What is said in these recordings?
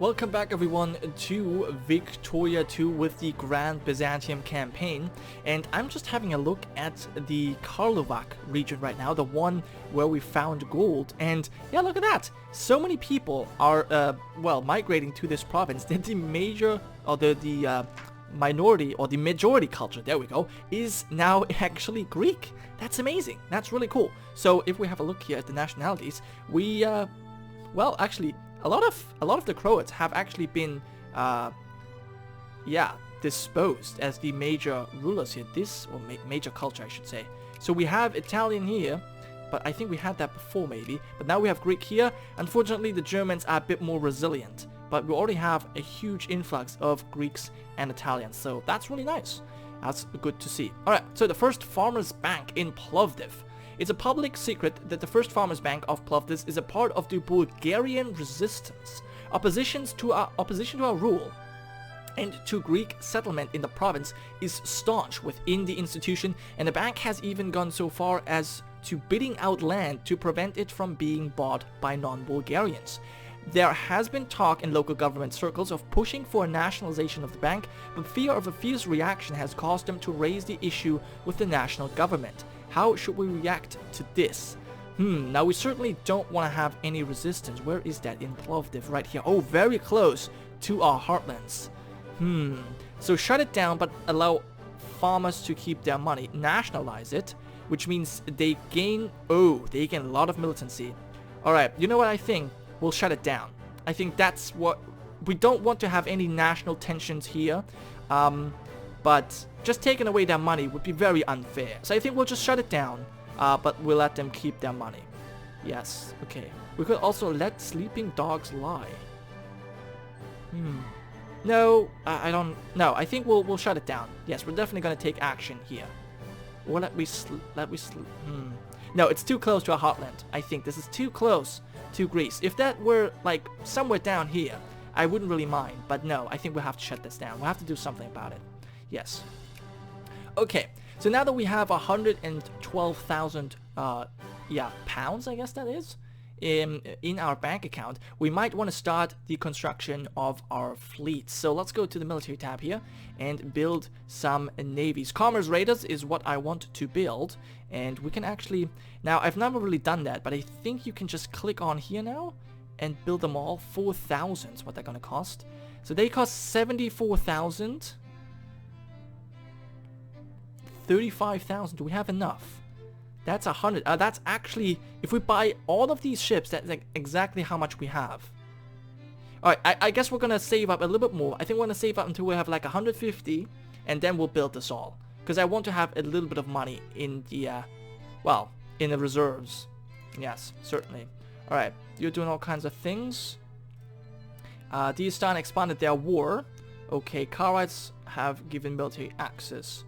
Welcome back everyone to Victoria 2 with the Grand Byzantium campaign, and I'm just having a look at the Karlovac region right now, the one where we found gold, and yeah, look at that! So many people are, migrating to this province that the major, or the minority, or the majority culture, there we go, is now actually Greek. That's amazing. That's really cool. So if we have a look here at the nationalities, we, actually, a lot of the Croats have actually been, disposed as the major rulers here. Major culture, I should say. So we have Italian here, but I think we had that before maybe. But now we have Greek here. Unfortunately, the Germans are a bit more resilient, but we already have a huge influx of Greeks and Italians. So that's really nice. That's good to see. All right, so the first farmers' bank in Plovdiv. It's a public secret that the first farmers' bank of Plovdiv is a part of the Bulgarian resistance. Opposition to our rule and to Greek settlement in the province is staunch within the institution, and the bank has even gone so far as to bidding out land to prevent it from being bought by non-Bulgarians. There has been talk in local government circles of pushing for a nationalization of the bank, but fear of a fierce reaction has caused them to raise the issue with the national government. How should we react to this? Now we certainly don't want to have any resistance. Where is that? In Plovdiv, right here. Oh, very close to our heartlands. So shut it down, but allow farmers to keep their money. Nationalize it, which means they gain a lot of militancy. Alright, you know what I think? We'll shut it down. I think that's what... We don't want to have any national tensions here. But just taking away their money would be very unfair. So I think we'll just shut it down, but we'll let them keep their money. Yes, okay. We could also let sleeping dogs lie. No, I don't... No, I think we'll shut it down. Yes, we're definitely going to take action here. Or let we sleep... No, it's too close to our heartland. I think this is too close to Greece. If that were, like, somewhere down here, I wouldn't really mind. But no, I think we'll have to shut this down. We'll have to do something about it. Yes. Okay, so now that we have 112,000 pounds, I guess that is, in our bank account, we might want to start the construction of our fleet. So let's go to the military tab here and build some navies. Commerce raiders is what I want to build, and we can actually... Now, I've never really done that, but I think you can just click on here now and build them all. 4,000 is what they're going to cost. So they cost 74,000. 35,000. Do we have enough? That's 100. That's actually, if we buy all of these ships, that's like exactly how much we have. Alright, I guess we're gonna save up a little bit more. I think we're gonna save up until we have like 150, and then we'll build this all. Because I want to have a little bit of money in the, in the reserves. Yes, certainly. Alright, you're doing all kinds of things. Diastan expanded their war. Okay, Karites have given military access.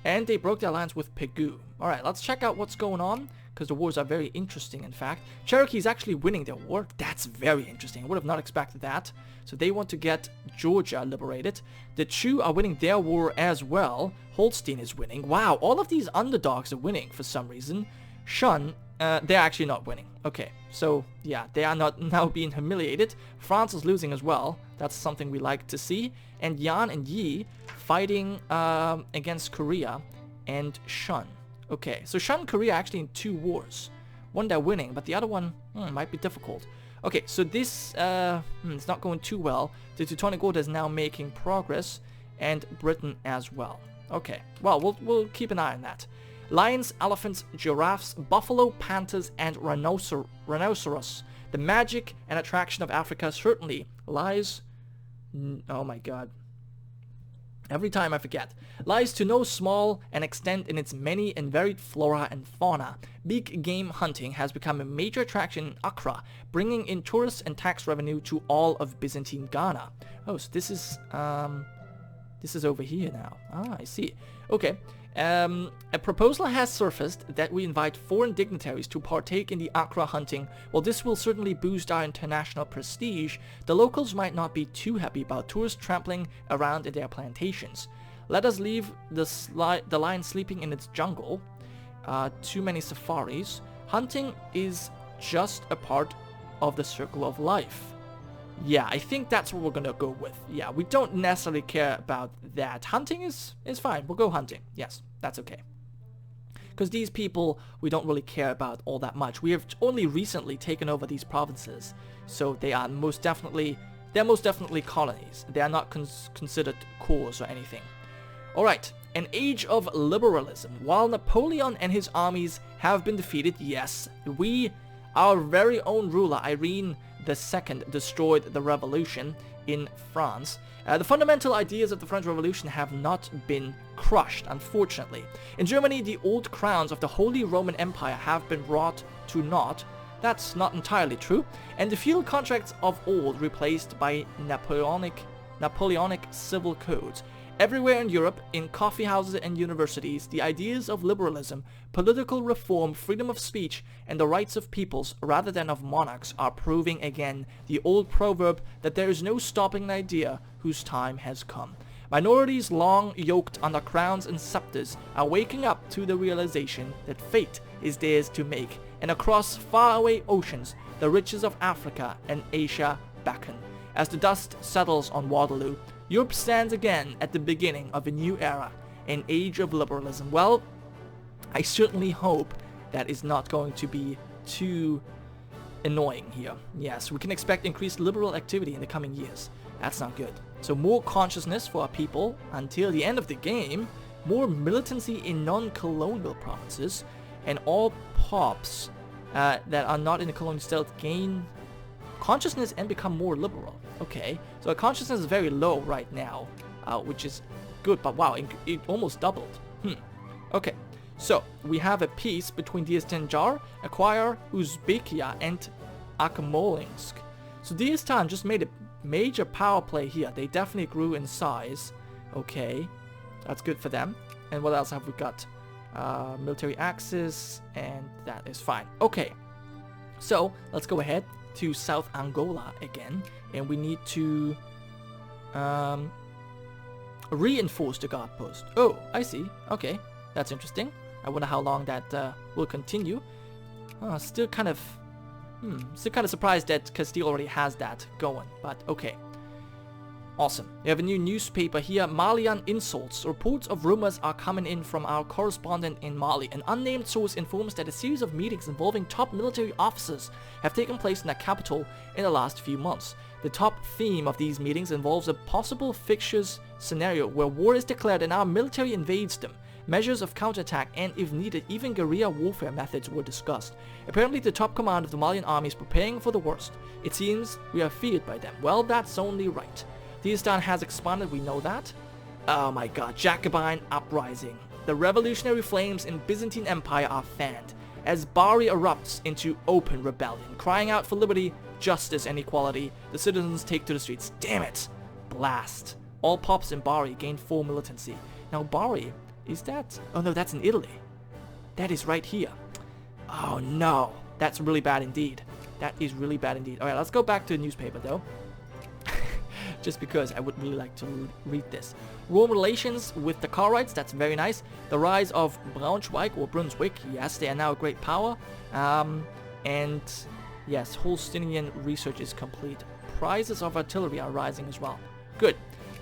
And they broke their alliance with Pegu. Alright, let's check out what's going on, because the wars are very interesting, in fact. Cherokee is actually winning their war. That's very interesting. I would have not expected that. So they want to get Georgia liberated. The Chu are winning their war as well. Holstein is winning. Wow, all of these underdogs are winning for some reason. Shun, they're actually not winning. Okay, so yeah, they are not now being humiliated. France is losing as well. That's something we like to see. And Yan and Yi fighting against Korea and Shun. Okay, so Shun and Korea are actually in 2 wars. One they're winning, but the other one might be difficult. Okay, so this it's not going too well. The Teutonic Order is now making progress, and Britain as well. Okay, well, we'll keep an eye on that. Lions, elephants, giraffes, buffalo, panthers, and rhinoceros. The magic and attraction of Africa certainly lies... Oh my god. Every time I forget. Lies to no small an extent in its many and varied flora and fauna. Big game hunting has become a major attraction in Accra, bringing in tourists and tax revenue to all of Byzantine Ghana. Oh, so this is over here now. Ah, I see. Okay. A proposal has surfaced that we invite foreign dignitaries to partake in the Accra hunting. While this will certainly boost our international prestige, the locals might not be too happy about tourists trampling around in their plantations. Let us leave the lion sleeping in its jungle. Too many safaris. Hunting is just a part of the circle of life. Yeah, I think that's what we're gonna go with. Yeah, we don't necessarily care about that. Hunting is fine. We'll go hunting. Yes, that's okay. Because these people, we don't really care about all that much. We have only recently taken over these provinces, so they are most definitely colonies. They are not considered cores or anything. Alright, an age of liberalism. While Napoleon and his armies have been defeated, yes, our very own ruler, Irene II, destroyed the revolution in France. The fundamental ideas of the French Revolution have not been crushed, unfortunately. In Germany, the old crowns of the Holy Roman Empire have been brought to naught. That's not entirely true. And the feudal contracts of old replaced by Napoleonic civil codes. Everywhere in Europe, in coffee houses and universities, the ideas of liberalism, political reform, freedom of speech, and the rights of peoples rather than of monarchs are proving again the old proverb that there is no stopping an idea whose time has come. Minorities long yoked under crowns and scepters are waking up to the realization that fate is theirs to make, and across faraway oceans, the riches of Africa and Asia beckon. As the dust settles on Waterloo, Europe stands again at the beginning of a new era, an age of liberalism. Well, I certainly hope that is not going to be too annoying here. Yes, we can expect increased liberal activity in the coming years. That's not good. So more consciousness for our people until the end of the game, more militancy in non-colonial provinces, and all pops that are not in the colonial state gain consciousness and become more liberal. Okay, so our consciousness is very low right now, which is good, but wow, it almost doubled. Okay, so we have a peace between Diaz-Tanjar, Acquire, Uzbekia, and Akmolinsk. So Diaz-Tan just made a major power play here. They definitely grew in size. Okay, that's good for them. And what else have we got? Military axis, and that is fine. Okay, so let's go ahead to South Angola again, and we need to reinforce the guard post. Oh, I see. Okay, that's interesting. I wonder how long that will continue. Still kind of surprised that Castile already has that going, but okay. Awesome. We have a new newspaper here, Malian Insults. Reports of rumors are coming in from our correspondent in Mali. An unnamed source informs that a series of meetings involving top military officers have taken place in the capital in the last few months. The top theme of these meetings involves a possible fictitious scenario where war is declared and our military invades them. Measures of counterattack and, if needed, even guerrilla warfare methods were discussed. Apparently the top command of the Malian army is preparing for the worst. It seems we are feared by them. Well, that's only right. Diaz-Tan has expanded, we know that. Oh my god, Jacobin uprising. The revolutionary flames in Byzantine Empire are fanned, as Bari erupts into open rebellion. Crying out for liberty, justice, and equality, the citizens take to the streets. Damn it! Blast. All pops in Bari gain full militancy. Now Bari, is that... Oh no, that's in Italy. That is right here. Oh no, that's really bad indeed. That is really bad indeed. Alright, let's go back to the newspaper though. Just because I would really like to read this. Warm relations with the Karaites, that's very nice. The rise of Braunschweig or Brunswick, yes, they are now a great power. And yes, Holsteinian research is complete. Prices of artillery are rising as well. Good.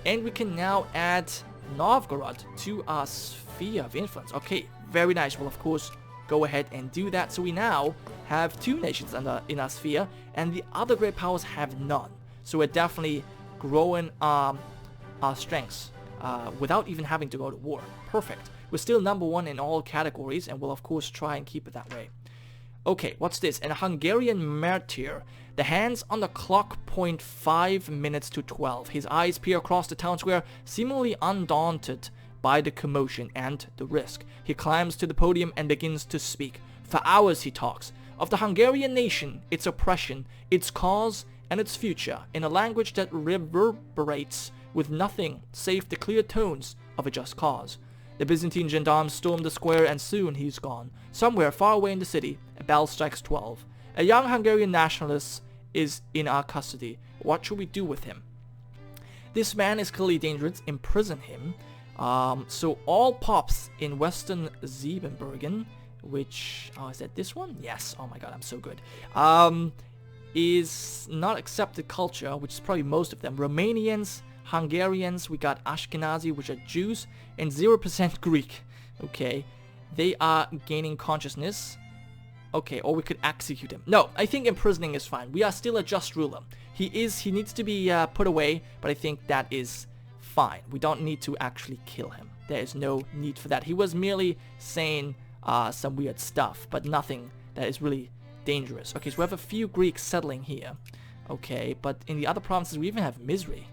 And we can now add Novgorod to our sphere of influence. Okay, very nice. We'll of course go ahead and do that. So we now have two nations in our sphere, and the other great powers have none. So we're definitely growing our strengths without even having to go to war. Perfect. We're still number one in all categories, and we'll of course try and keep it that way. Okay, what's this? An Hungarian martyr. The hands on the clock point 5 minutes to 12. His eyes peer across the town square, seemingly undaunted by the commotion and the risk. He climbs to the podium and begins to speak. For hours he talks of the Hungarian nation, its oppression, its cause, and its future, in a language that reverberates with nothing save the clear tones of a just cause. The Byzantine gendarmes storm the square, and soon he's gone. Somewhere far away in the city, a bell strikes 12. A young Hungarian nationalist is in our custody. What should we do with him? This man is clearly dangerous. Imprison him. So all pops in Western Siebenbürgen, which... Oh, is that this one? Yes. Oh my god, I'm so good. is not accepted culture, which is probably most of them. Romanians, Hungarians, we got Ashkenazi, which are Jews, and 0% Greek. Okay, they are gaining consciousness. Okay, or we could execute him. No, I think imprisoning is fine. We are still a just ruler. He needs to be put away, but I think that is fine. We don't need to actually kill him. There is no need for that. He was merely saying some weird stuff, but nothing that is really dangerous. Okay, so we have a few Greeks settling here. Okay, but in the other provinces we even have misery.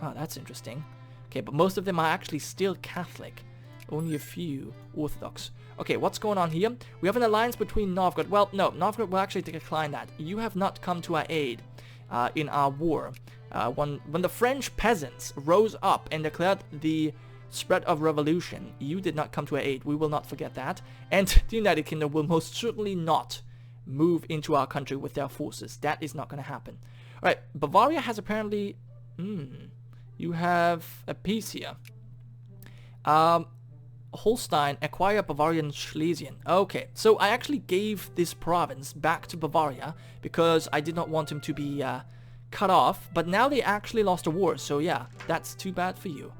Oh, that's interesting. Okay, but most of them are actually still Catholic. Only a few Orthodox. Okay, what's going on here? We have an alliance between Novgorod. Well, no, Novgorod will actually decline that. You have not come to our aid in our war. When the French peasants rose up and declared the spread of revolution, you did not come to our aid. We will not forget that. And the United Kingdom will most certainly not move into our country with their forces. That is not going to happen. Alright, Bavaria has apparently... you have a peace here. Holstein acquire Bavarian Schlesien. Okay, so I actually gave this province back to Bavaria because I did not want him to be cut off, but now they actually lost a war, so yeah, that's too bad for you.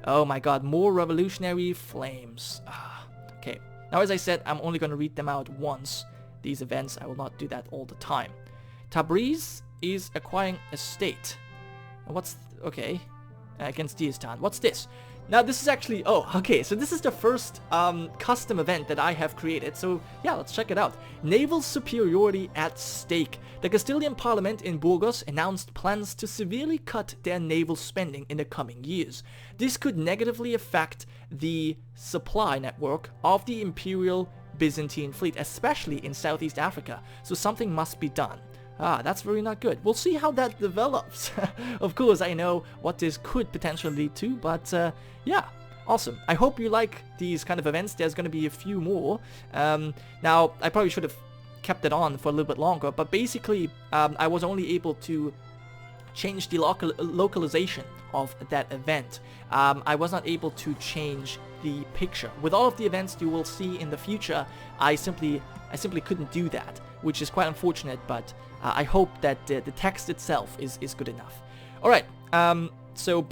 Oh my god, more revolutionary flames. Okay, now as I said, I'm only going to read them out once, these events. I will not do that all the time. Tabriz is acquiring a state. What's... okay, against Diastan. What's this? Now this is actually, oh, okay, so this is the first custom event that I have created, so yeah, let's check it out. Naval superiority at stake. The Castilian Parliament in Burgos announced plans to severely cut their naval spending in the coming years. This could negatively affect the supply network of the Imperial Byzantine fleet, especially in Southeast Africa, so something must be done. That's very not good. We'll see how that develops. Of course, I know what this could potentially lead to, but yeah, awesome. I hope you like these kind of events. There's going to be a few more. Now, I probably should have kept it on for a little bit longer, but basically, I was only able to change the localization of that event. I was not able to change the picture. With all of the events you will see in the future, I simply couldn't do that, which is quite unfortunate, but I hope that the text itself is good enough. Alright, so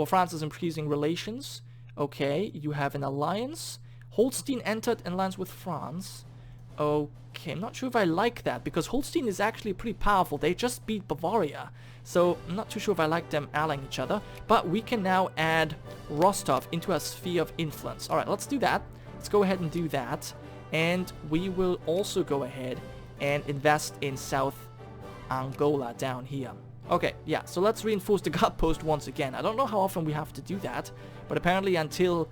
France is increasing relations. Okay, you have an alliance. Holstein entered an alliance with France. Okay, I'm not sure if I like that, because Holstein is actually pretty powerful. They just beat Bavaria, so I'm not too sure if I like them allying each other. But we can now add Rostov into our sphere of influence. Alright, let's do that. Let's go ahead and do that. And we will also go ahead and invest in South Angola down here. Okay, yeah, so let's reinforce the guard post once again. I don't know how often we have to do that, but apparently until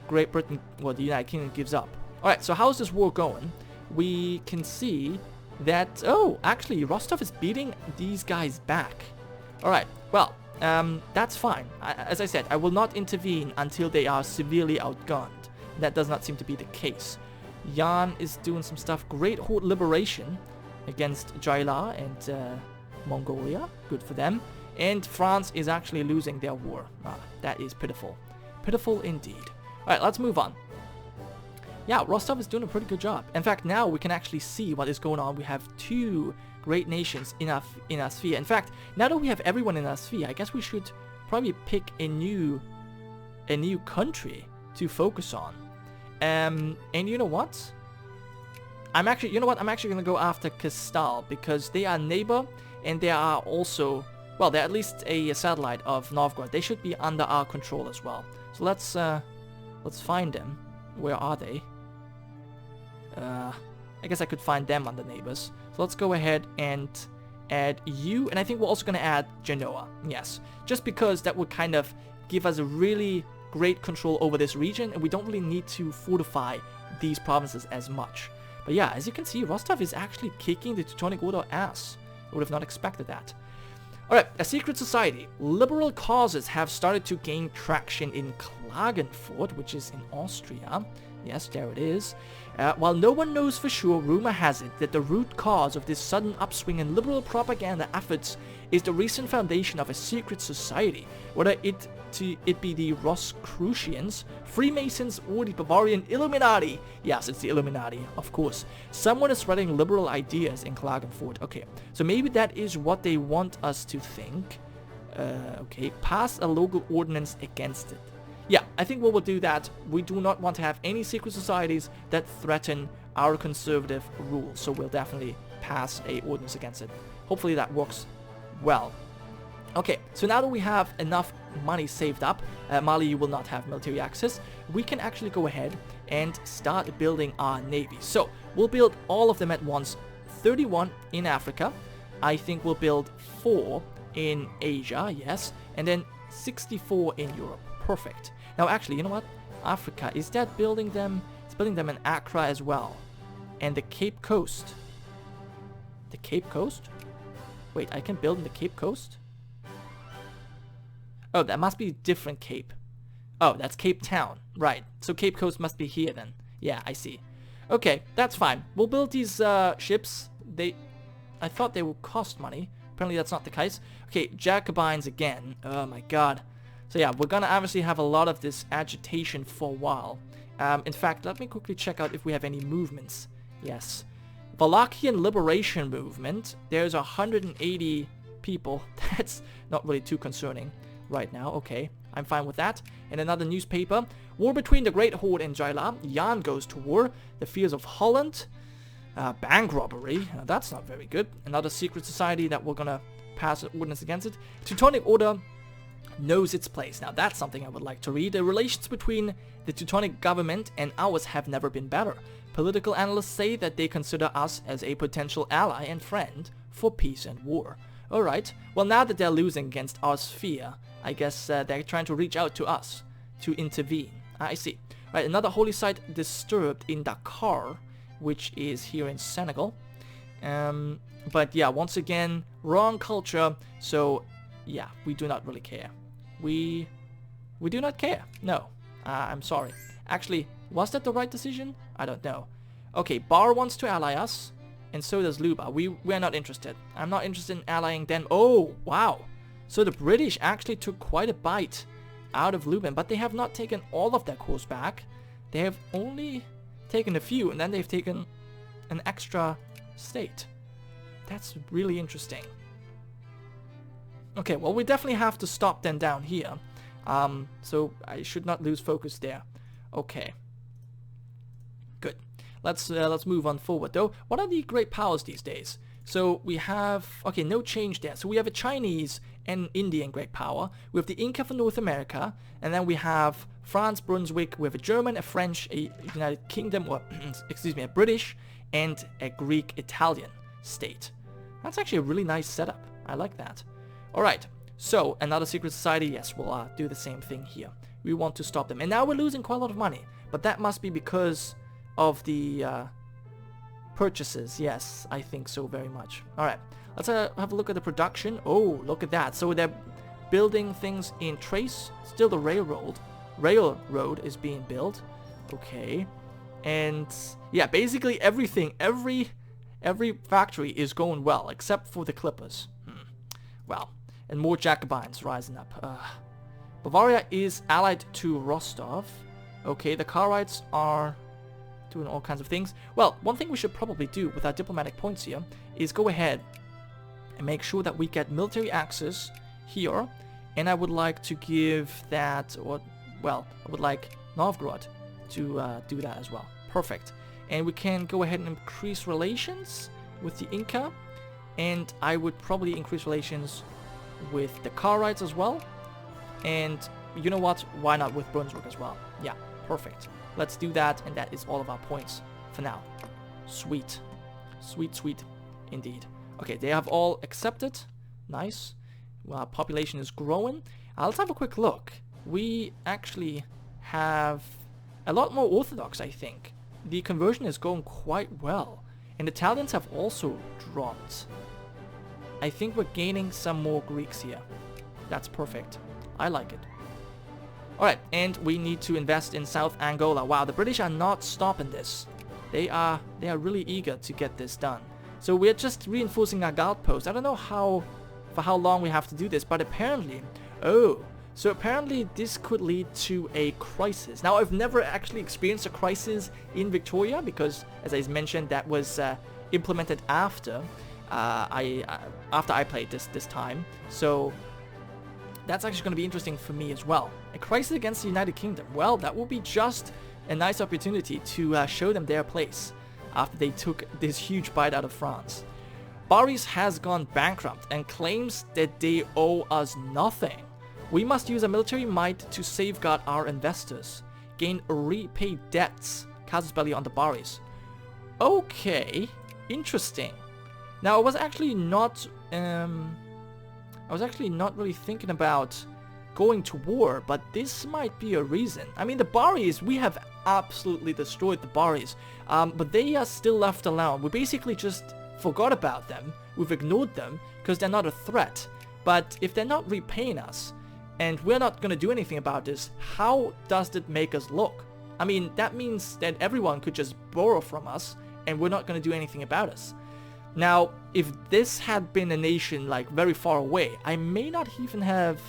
Great Britain, well, the United Kingdom gives up. Alright, so how's this war going? We can see that, oh, actually, Rostov is beating these guys back. Alright, well, that's fine. As I said, I will not intervene until they are severely outgunned. That does not seem to be the case. Yan is doing some stuff. Great Horde Liberation against Jaila and Mongolia. Good for them. And France is actually losing their war. That is pitiful. Pitiful indeed. Alright, let's move on. Yeah, Rostov is doing a pretty good job. In fact, now we can actually see what is going on. We have two great nations in our sphere. In fact, now that we have everyone in our sphere, I guess we should probably pick a new country to focus on. And you know what? I'm actually going to go after Kastal, because they are neighbor, and they are also, well, they're at least a satellite of Novgorod. They should be under our control as well. So let's find them. Where are they? I guess I could find them under neighbors. So let's go ahead and add you, and I think we're also going to add Genoa. Yes, just because that would kind of give us a really great control over this region, and we don't really need to fortify these provinces as much. But yeah, as you can see, Rostov is actually kicking the Teutonic Order ass. I would have not expected that. Alright, a secret society. Liberal causes have started to gain traction in Klagenfurt, which is in Austria. Yes, there it is. While no one knows for sure, rumor has it that the root cause of this sudden upswing in liberal propaganda efforts is the recent foundation of a secret society, whether it be the Rosicrucians, Freemasons, or the Bavarian Illuminati. Yes, it's the Illuminati, of course. Someone is spreading liberal ideas in Klagenfurt. Okay, so maybe that is what they want us to think. Okay, pass a local ordinance against it. Yeah, I think we will do that. We do not want to have any secret societies that threaten our conservative rules, so we'll definitely pass a ordinance against it. Hopefully that works well. Okay, so now that we have enough money saved up, Mali will not have military access, we can actually go ahead and start building our navy. So, we'll build all of them at once. 31 in Africa, I think we'll build 4 in Asia, yes, and then 64 in Europe. Perfect. Now actually, you know what? Africa, is that building them? It's building them in Accra as well. And the Cape Coast. The Cape Coast? Wait, I can build in the Cape Coast? Oh, that must be a different Cape. Oh, that's Cape Town. Right. So Cape Coast must be here then. Yeah, I see. Okay, that's fine. We'll build these ships. I thought they would cost money. Apparently that's not the case. Okay, Jacobines again. Oh my god. So yeah, we're gonna obviously have a lot of this agitation for a while. In fact, let me quickly check out if we have any movements. Yes. Wallachian Liberation Movement. There's 180 people. That's not really too concerning right now. Okay, I'm fine with that. And another newspaper. War between the Great Horde and Jaila. Jan goes to war. The fears of Holland. Bank robbery. That's not very good. Another secret society that we're gonna pass an ordinance against it. Teutonic Order knows its place. Now that's something I would like to read. The relations between the Teutonic government and ours have never been better. Political analysts say that they consider us as a potential ally and friend for peace and war. Alright, well now that they're losing against our sphere, I guess they're trying to reach out to us to intervene. I see. Alright, another holy site disturbed in Dakar, which is here in Senegal. But yeah, once again, wrong culture, so yeah, we do not really care. We do not care. No, I'm sorry. Actually, was that the right decision? I don't know. Okay, Bar wants to ally us, and so does Luba. We're not interested. I'm not interested in allying them. Oh, wow. So the British actually took quite a bite out of Luban, but they have not taken all of their cores back. They have only taken a few, and then they've taken an extra state. That's really interesting. Okay, well we definitely have to stop them down here. So I should not lose focus there. Okay. Good. Let's move on forward though. What are the great powers these days? So we have, okay, no change there. So we have a Chinese and Indian great power. We have the Inca for North America, and then we have France, Brunswick. We have a German, a French, a United Kingdom, or excuse me, a British, and a Greek Italian state. That's actually a really nice setup. I like that. Alright, so another secret society, yes, we'll do the same thing here. We want to stop them. And now we're losing quite a lot of money, but that must be because of the purchases. Yes, I think so very much. Alright, let's have a look at the production. Oh, look at that. So they're building things in Trace. Still the railroad is being built. Okay. And yeah, basically everything, every factory is going well, except for the Clippers. Well, and more Jacobines rising up. Bavaria is allied to Rostov. Okay, the Karites are doing all kinds of things. Well, one thing we should probably do with our diplomatic points here is go ahead and make sure that we get military access here. And I would like to give that, or, well, I would like Novgorod to do that as well. Perfect. And we can go ahead and increase relations with the Inca. And I would probably increase relations with the Karites as well. And you know what? Why not with Brunswick as well? Yeah, perfect. Let's do that, and that is all of our points for now. Sweet. Sweet, sweet indeed. Okay, they have all accepted. Nice. Well, our population is growing. Let's have a quick look. We actually have a lot more Orthodox, I think. The conversion is going quite well. And Italians have also dropped. I think we're gaining some more Greeks here. That's perfect. I like it. Alright, and we need to invest in South Angola. Wow, the British are not stopping this. They are really eager to get this done. So we're just reinforcing our guard post. I don't know how for how long we have to do this, but apparently, so apparently this could lead to a crisis. Now, I've never actually experienced a crisis in Victoria because, as I mentioned, that was implemented after I played this time. So that's actually going to be interesting for me as well. A crisis against the United Kingdom. Well, that will be just a nice opportunity to show them their place after they took this huge bite out of France. Baris has gone bankrupt and claims that they owe us nothing. We must use our military might to safeguard our investors. Gain repaid debts. Casus belli on the Baris. Okay, interesting. Now, I was actually not really thinking about going to war, but this might be a reason. I mean, the Baris, we have absolutely destroyed the Baris, but they are still left alone. We basically just forgot about them. We've ignored them because they're not a threat. But if they're not repaying us, and we're not going to do anything about this, how does it make us look? I mean, that means that everyone could just borrow from us, and we're not going to do anything about us. Now, if this had been a nation like very far away, I may not even have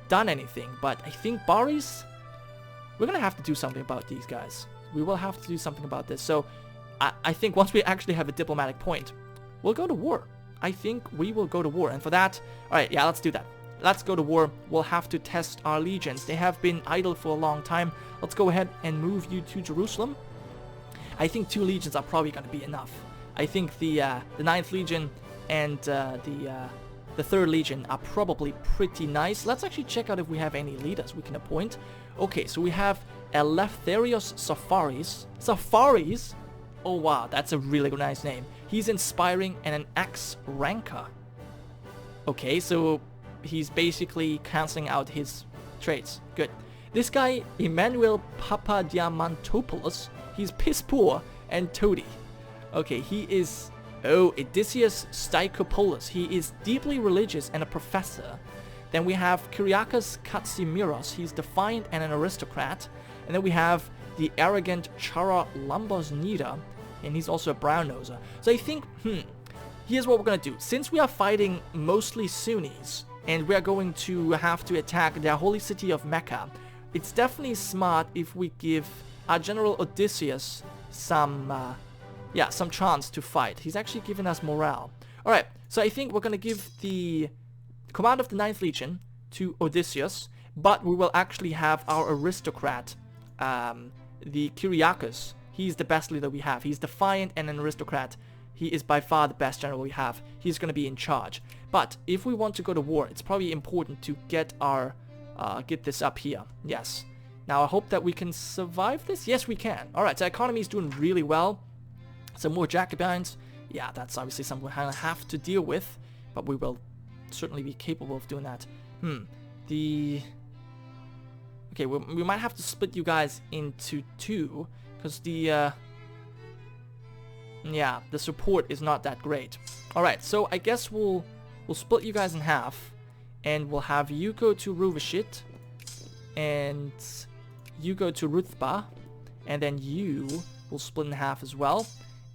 done anything, but I think Baris, we're going to have to do something about these guys. We will have to do something about this. So I think once we actually have a diplomatic point, we'll go to war. I think we will go to war. And for that, alright, yeah, let's do that. Let's go to war. We'll have to test our legions. They have been idle for a long time. Let's go ahead and move you to Jerusalem. I think 2 legions are probably going to be enough. I think the 9th Legion and the 3rd Legion are probably pretty nice. Let's actually check out if we have any leaders we can appoint. Okay, so we have Eleftherios Safaris. Safaris? Oh wow, that's a really nice name. He's inspiring and an ex-ranker. Okay, so he's basically cancelling out his traits. Good. This guy, Emmanuel Papadiamantopoulos, he's piss poor and toady. Okay, he is... Oh, Odysseus Stykopoulos. He is deeply religious and a professor. Then we have Kyriakos Katsimiros. He's defiant and an aristocrat. And then we have the arrogant Chara Lambosnida. And he's also a brown-noser. So I think, here's what we're going to do. Since we are fighting mostly Sunnis, and we are going to have to attack their holy city of Mecca, it's definitely smart if we give our General Odysseus some chance to fight. He's actually given us morale. Alright, so I think we're going to give the command of the 9th Legion to Odysseus, but we will actually have our aristocrat, the Kyriakos. He's the best leader we have. He's defiant and an aristocrat. He is by far the best general we have. He's going to be in charge. But if we want to go to war, it's probably important to get our get this up here. Yes. Now I hope that we can survive this. Yes, we can. Alright, so our economy is doing really well. Some more Jacobins. Yeah, that's obviously something we'll have to deal with. But we will certainly be capable of doing that. Okay, we might have to split you guys into 2. Because the support is not that great. Alright, so I guess we'll split you guys in half. And we'll have you go to Ruvashit. And you go to Ruthba. And then you will split in half as well.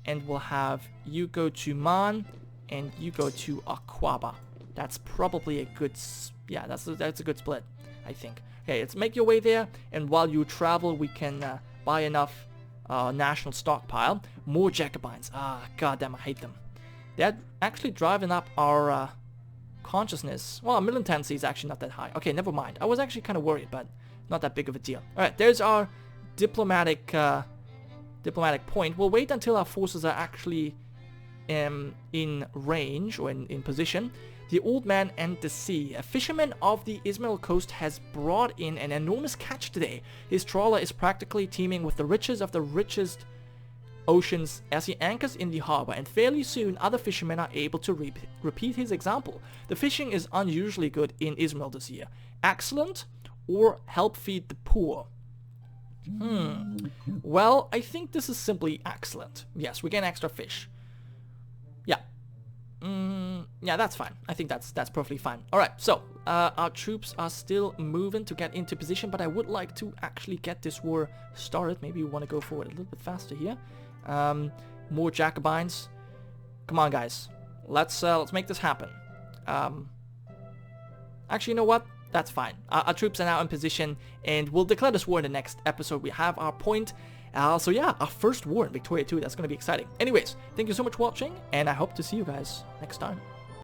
And we'll have you go to Man. And you go to Aqaba. That's probably a good... Yeah, that's a good split, I think. Okay, let's make your way there. And while you travel, we can buy enough... national stockpile. More Jacobins. Goddamn, I hate them. They're actually driving up our consciousness. Well, our militancy is actually not that high. Okay, never mind. I was actually kind of worried, but not that big of a deal. Alright, there's our diplomatic point. We'll wait until our forces are actually in range or in position. The Old Man and the Sea. A fisherman of the Ismail coast has brought in an enormous catch today. His trawler is practically teeming with the riches of the richest oceans as he anchors in the harbor, and fairly soon other fishermen are able to repeat his example. The fishing is unusually good in Ismail this year. Excellent, or help feed the poor? Well, I think this is simply excellent. Yes, we get extra fish. Yeah. Yeah, that's fine. I think that's perfectly fine. Alright, so our troops are still moving to get into position, but I would like to actually get this war started. Maybe we want to go forward a little bit faster here. More Jacobins. Come on, guys. Let's make this happen. Actually, you know what? That's fine. Our troops are now in position, and we'll declare this war in the next episode. We have our point. So yeah, our first war in Victoria too. That's going to be exciting. Anyways, thank you so much for watching, and I hope to see you guys next time.